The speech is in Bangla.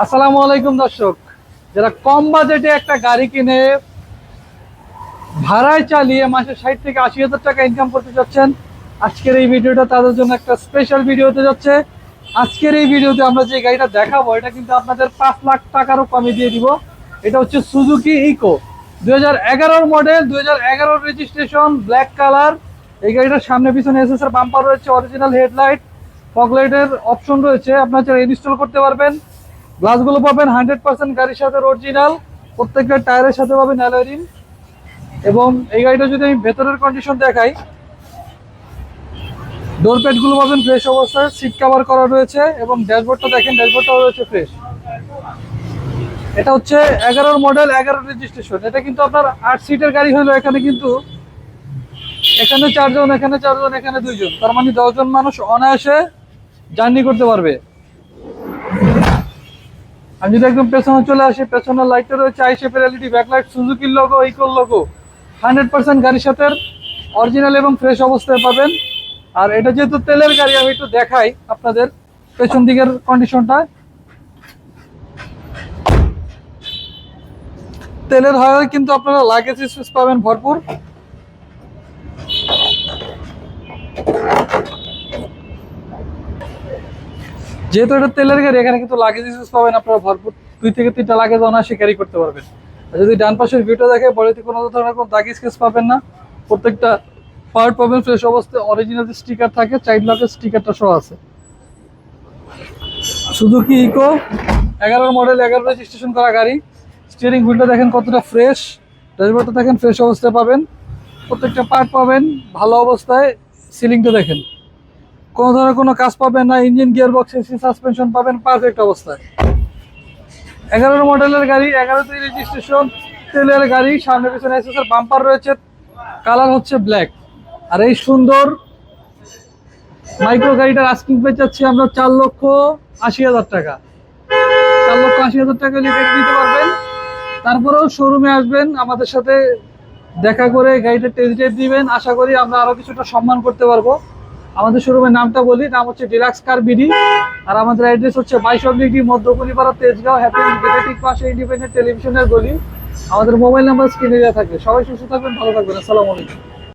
আসসালামু আলাইকুম দর্শক, যারা কম বাজেটে একটা গাড়ি কিনে ভাড়ায় চালিয়ে মাসে 60 থেকে 80 হাজার টাকা ইনকাম করতে যাচ্ছেন, আজকের এই ভিডিওটা তাদের জন্য একটা স্পেশাল ভিডিও হতে যাচ্ছে। আজকের এই ভিডিওতে আমরা যে গাড়িটা দেখাবো এটা কিন্তু আপনাদের 5 লাখ টাকারও কমে দিয়ে দিব। এটা হচ্ছে Suzuki Eco, 2011 model, 2011 registration, black colour. এই গাড়িটার সামনে পিছনে এসএসআর বাম্পার রয়েছে, অরিজিনাল হেডলাইট, ফগ লাইটের অপশন রয়েছে, আপনারা চাইলে ইনস্টল করতে পারবেন। গ্লাসগুলো পাবেন 100% গাড়ির সাথে অরিজিনাল, প্রত্যেকটা টায়ারের সাথে পাবেন অ্যালয় রিম। এবং এই গাড়িটা যদি আমি ভেতরের কন্ডিশন দেখাই, ডোর প্যাড গুলো পাবেন ফ্রেশ অবস্থায়, সিট কভার করা রয়েছে এবং ড্যাশবোর্ডটা দেখেন, ড্যাশবোর্ডটাও রয়েছে ফ্রেশ। এটা হচ্ছে 11 মডেল, 11 রেজিস্ট্রেশন। এটা কিন্তু আপনার 8 সিটের গাড়ি হলো, এখানে কিন্তু এখানে 4 জন, এখানে 4 জন, এখানে 2 জন, তার মানে 10 জন মানুষ অনায়াসে জার্নি করতে পারবে। আমি যদি একদম পেছনে চলে আসি, পেছনের লাইটটা রয়েছে আইশেপের এলইডি ব্যাকলাইট, সুজুকির লোগো, ইকোর লোগো, 100% গাড়ির সাথে অরিজিনাল এবং ফ্রেশ অবস্থায় পাবেন। আর এটা যেহেতু তেলের গাড়ি, আমি একটু দেখাই আপনাদের পেছন দিকের কন্ডিশনটা। তেলের হয় কিন্তু আপনারা লাগেজ স্পেস পাবেন ভরপুর। যেহেতু এটা তেলের গাড়ি, এখানে কিন্তু লাগেজ স্পেস পাবেন আপনারা ভরপুর, 2 থেকে 3টা লাগেজ অনায়াসে ক্যারি করতে পারবেন। আর যদি ডান পাশের ভিউটা দেখে, বডিতে কোনো ধরনের কোনো দাগ স্কেচ পাবেন না, প্রত্যেকটা পার্ট পাবেন ফ্রেশ অবস্থায়। অরিজিনাল যে স্টিকার থাকে, চাইল্ড লকের স্টিকারটা সহ আছে। সুজুকি ইকো, 11 মডেল, 11 রেজিস্ট্রেশন করা গাড়ি। স্টিয়ারিং হুইলটা দেখেন কতটা ফ্রেশ, ড্যাশবোর্ডটা দেখেন ফ্রেশ অবস্থায় পাবেন, প্রত্যেকটা পার্ট পাবেন ভালো অবস্থায়। সিলিংটা দেখেন, কোনো ধরনের কোনো কাজ পাবেন না। Engine, gear box, AC, suspension পাবেন পারফেক্ট অবস্থায়। 11 মডেলের গাড়ি, 11তে রেজিস্ট্রেশন, তেলের গাড়ি, সামনে পিছনে এসএসআর বাম্পার রয়েছে, কালার হচ্ছে ব্ল্যাক। আর এই সুন্দর মাইক্রো গাড়িটার আস্কিং প্রাইস চাচ্ছি আমরা 4,80,000 টাকা। 4,80,000 টাকা লিখে দিতে পারবেন। তারপরেও শোরুমে আসবেন, আমাদের সাথে দেখা করে গাড়িটা টেস্ট ড্রাইভ দিবেন। আশা করি আমরা আরো কিছুটা সম্মান করতে পারবো। আমাদের শোরুমের নামটা বলি, নাম হচ্ছে ডিলাক্স কার বিডি। আর আমাদের অ্যাড্রেস হচ্ছে 22 মধ্যকুনিপাড়া, তেজগাঁও, হ্যাপি গেটের ঠিক পাশে ইন্ডিপেন্ডেন্ট টেলিভিশনের গলি। আমাদের মোবাইল নাম্বার স্ক্রিনে দেওয়া থাকবে। সবাই সুস্থ থাকবেন, ভালো থাকবেন। আসসালামু আলাইকুম।